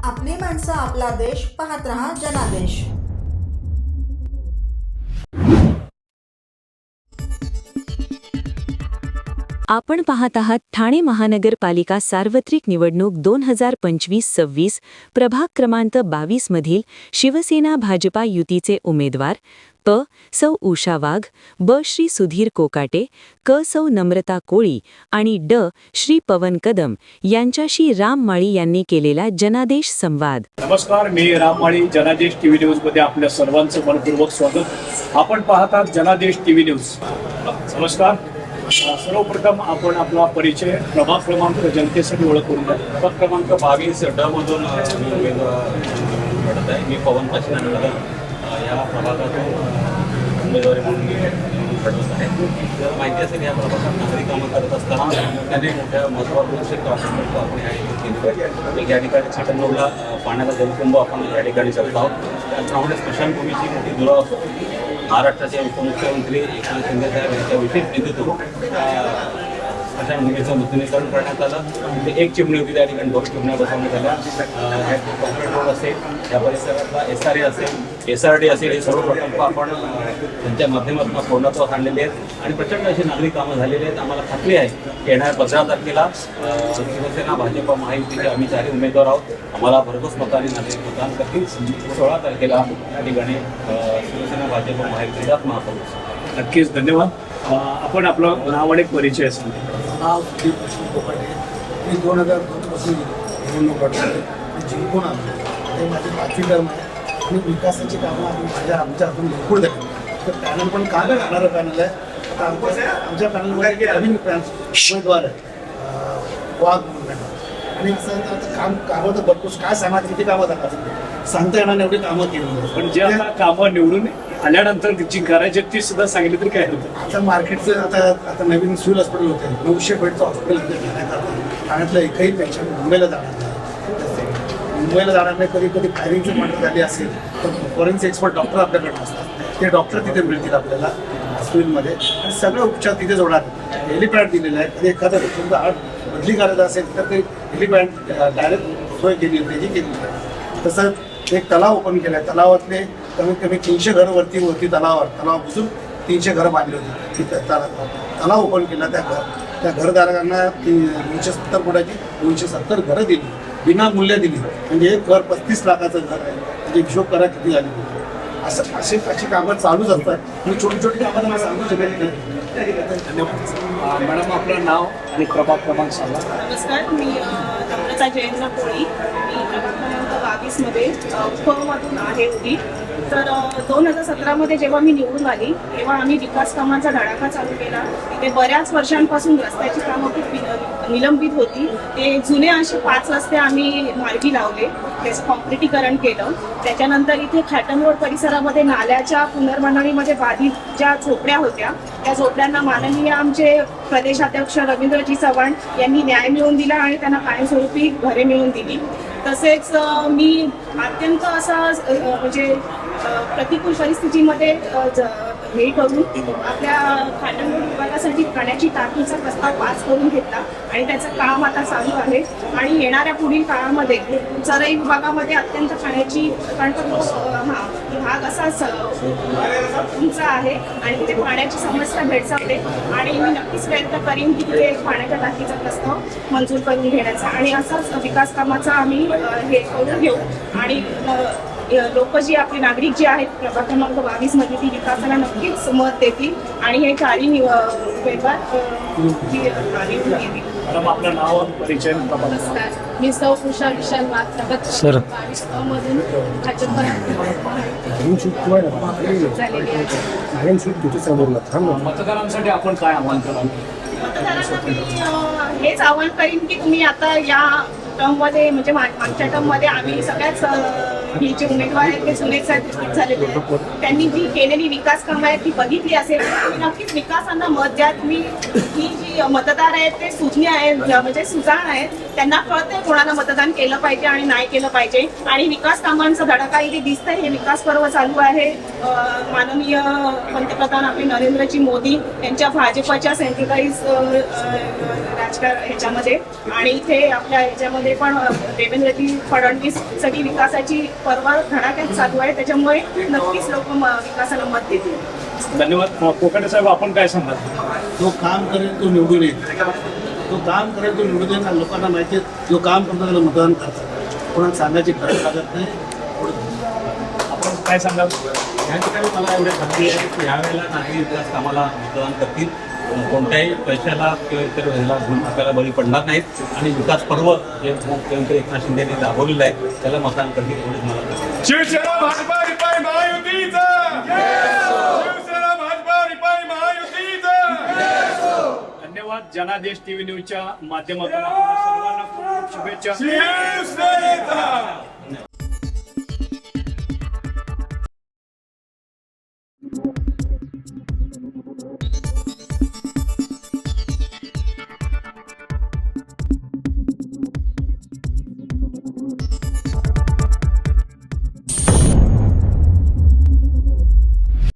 आपली माणसं, आपला देश. पाहत रहा जनादेश. आपण पाहत आहात ठाणे महानगरपालिका सार्वत्रिक निवडणूक 2025-26 प्रभाग क्रमांक 22 मधील शिवसेना भाजपा युतीचे उमेदवार प. सौ उषा वाघ, ब. श्री सुधीर कोकाटे, क. सौ नम्रता कोळी आणि ड. श्री पवन कदम यांच्याशी राम माळी यांनी केलेला जनादेश संवाद. नमस्कार, मी राम माळी. जनादेश टीव्ही न्यूज मध्ये आपल्या सर्वांचं मनपूर्वक स्वागत. आपण पाहत आहात जनादेश टीव्ही न्यूज. नमस्कार. सर्वप्रथम आपण आपला परिचय, प्रभाग क्रमांक जनतेसाठी ओळख करून द्या. प्रभाग क्रमांक 22 ड मधून मी उमेदवार लढत आहे. मी पवन काशीनाथ या प्रभागातून उमेदवारी म्हणून मी लढवत आहे. जर माहिती असेल, या प्रभागात नागरी कामं करत असताना त्याने मोठ्या महत्त्वाकांक्षी कार्यक्रम आपण या ठिकाणी केले. एक या ठिकाणी छाटणला पाण्याचा जलकुंभ आपण या ठिकाणी करत आहोत. त्याचप्रमाणे स्मशानभूमीची मोठी दुरावा असतो. महाराष्ट्राचे उपमुख्यमंत्री एकनाथ शिंदे साहेब यांच्या विशेष निधीतून स्मशानभूमीचं नूतनीकरण करण्यात आलं. तिथे एक चिमणी होती, त्या ठिकाणी 2 चिमण्या बसवण्यात आल्या. कॉन्क्रीट रोड असेल, या परिसरातला SRA असेल, SRD असेल, हे सर्व प्रकल्प आपण त्यांच्या माध्यमातून पूर्णत्वास आणलेले आहेत आणि प्रचंड अशी नागरिक कामं झालेली आहेत. आम्हाला खात्री आहे येणाऱ्या 15 तारखेला शिवसेना भाजप महायुतीचे आम्ही 4 उमेदवार आहोत. आम्हाला भरघोस मताने नागरिक मतदान करतील. 16 तारखेला या ठिकाणी शिवसेना भाजप महायुतीचाच महापौर. नक्कीच, धन्यवाद. आपण आपलं नाव आणि परिचय सांगा. नाव सुधीर कोकाटे. मी 2002 पासून निवडणूक लढतो. मी जिंकून आलो. ते माझी 5वी टर्म आहे आणि विकासाची कामं आमच्या हातून भरपूर झाली. तर पॅनल पण काल येणारं पॅनल आहे. आता आमच्या पॅनलमध्ये नवीन उमेदवार आहे, वाघ म्हणून. आणि असं कामं तर भरपूर काय सांगा, किती कामं झाली सांगता येणार एवढी कामं केली. पण जे आता कामं निवडून आल्यानंतर जी करायची ती सुद्धा सांगितली तरी काय होतं. आता मार्केटचं आता नवीन सिव्हिल हॉस्पिटल होते, 900 बेडचं हॉस्पिटल घेण्यात आलं. ठाण्यातलं एकही पेशंट मुंबईला जाणार नाही. मुंबईला जाणार नाही. कधी कधी फायरिंगची मॅटर झाली असेल तर फॉरेन्सिक एक्सपर्ट डॉक्टर आपल्याकडे असतात. ते डॉक्टर तिथे मिळतील आपल्याला हॉस्पिटलमध्ये आणि सगळे उपचार तिथेच होणार. हेलिपॅड दिलेलं आहे. कधी एखाद्या व्यक्तीचा हार्ट बदली करायचा असेल तर ते हेलिपॅड डायरेक्ट सोय केली त्याची केली. तसं एक तलाव ओपन केला आहे. तलावातले कमीत कमी 300 घरं वरती तलाव बुजून 300 घरं बांधली होती. तलाव ओपन केला. त्या घरधारकांना 270 फुटाची 270 घरं दिली, विनामूल्य दिली. म्हणजे एक घर 35 लाखाचं घर आहे. म्हणजे हिशोब करा किती झाली. अशी कामं चालूच असतात. आणि छोटी छोटी कामं त्यांना सांगू शकत नाही. धन्यवाद. मॅडम, आपलं नाव आणि प्रभाग क्रमांक सांगा. नमस्कार, मी नम्रता जयेंद्र कोळी. मी प्रभाग क्रमांक 22 मध्ये फ मधून आहे उभी. तर 2017 जेव्हा मी निवडून आली तेव्हा आम्ही विकास कामांचा धडाका चालू केला. तिथे बऱ्याच वर्षांपासून रस्त्याची कामं खूप निलंबित होती. ते जुने असे 5 रस्ते आम्ही मार्गी लावले, त्याचं कॉन्क्रिटीकरण केलं. त्याच्यानंतर इथे खॅटन रोड परिसरामध्ये नाल्याच्या पुनर्बांधणीमध्ये बाधित ज्या झोपड्या होत्या, त्या झोपड्यांना माननीय आमचे प्रदेशाध्यक्ष रवींद्रजी चव्हाण यांनी न्याय मिळवून दिला आणि त्यांना कायमस्वरूपी घरे मिळवून दिली. तसेच मी अत्यंत असा म्हणजे प्रतिकूल परिस्थितीमध्ये हे करून आपल्या खॅटन रोड विभागासाठी पाण्याची टाकीचा प्रस्ताव पास करून घेतला आणि त्याचं काम आता चालू आहे. आणि येणाऱ्या पुढील काळामध्ये चरई विभागामध्ये अत्यंत पाण्याची, कारण भाग असाच उंच आहे आणि तिथे पाण्याची समस्या भेडसावते. आणि मी नक्कीच प्रयत्न करीन की तिथे पाण्याच्या टाकीचा प्रस्ताव मंजूर करून घेण्याचा आणि असाच विकास कामाचा आम्ही हे करून घेऊ. आणि लोक जी आपले नागरिक जे आहेत प्रभाग क्रमांक 22 मध्ये ती विकासाला नक्कीच मत देतील आणि हे 4 उमेदवार मॅडम, आपलं नाव आणि परिचय. नमस्कार, मी सौ उषा विशाल वाघ, प्रभाग 22 मधून भाजप झालेली आहे. मतदारांसाठी आपण काय आव्हान कराल. मतदारांना मी हेच आवाहन करीन की तुम्ही आता या टर्ममध्ये म्हणजे मागच्या टर्ममध्ये आम्ही सगळ्याच ही जे उमेदवार आहेत ते जुने झालेले आहेत. त्यांनी जी केलेली विकास कामं आहेत ती बघितली असेल. तुम्ही नक्कीच विकासांना मत द्या. तुम्ही ही जी मतदार आहेत ते सुज्ञ आहेत, म्हणजे सुजाण आहेत. त्यांना कळतंय कोणाला मतदान केलं पाहिजे आणि नाही केलं पाहिजे. आणि विकास कामांचा धडाका इथे दिसतंय. हे विकास पर्व चालू आहे. माननीय पंतप्रधान आपले नरेंद्रजी मोदी यांच्या भाजपच्या सेंट्रलाइज राजकारण ह्याच्यामध्ये. आणि इथे आपल्या ह्याच्यामध्ये पण देवेंद्रजी फडणवीस सगळी विकासाची पर्व धडाक्यात चालू आहे, त्याच्यामुळे नक्कीच लोक विकासाला मत देतील. धन्यवाद. कोकाटे साहेब, आपण काय सांगाल? जो काम करेल तो निवडून येईल. जो काम करेल तो निवडून येईल. आणि लोकांना माहिती आहे जो काम करतो त्याला मतदान करतात. कोणाला सांगायची गरज लागत नाही. आपण काय सांगाल? या ठिकाणी मला एवढे खात्री आहे की यावेळेला नागरिक विकास कामाला मतदान करतील. कोणत्याही पैशाला किंवा इतर ह्याला आपल्याला बळी पडणार नाहीत आणि विकास पर्व जे मुख्यमंत्री एकनाथ शिंदे यांनी राबवलेलं आहे त्याला मतदान करतील एवढंच मला वाटतं. शिवसेना भाजपा रिपाई महायुतीचं शिवसेना भाजपा रिपाई महायुतीचं. धन्यवाद. जनादेश टीव्ही न्यूजच्या माध्यमातून आपल्या सर्वांना खूप खूप शुभेच्छा. शिवसेना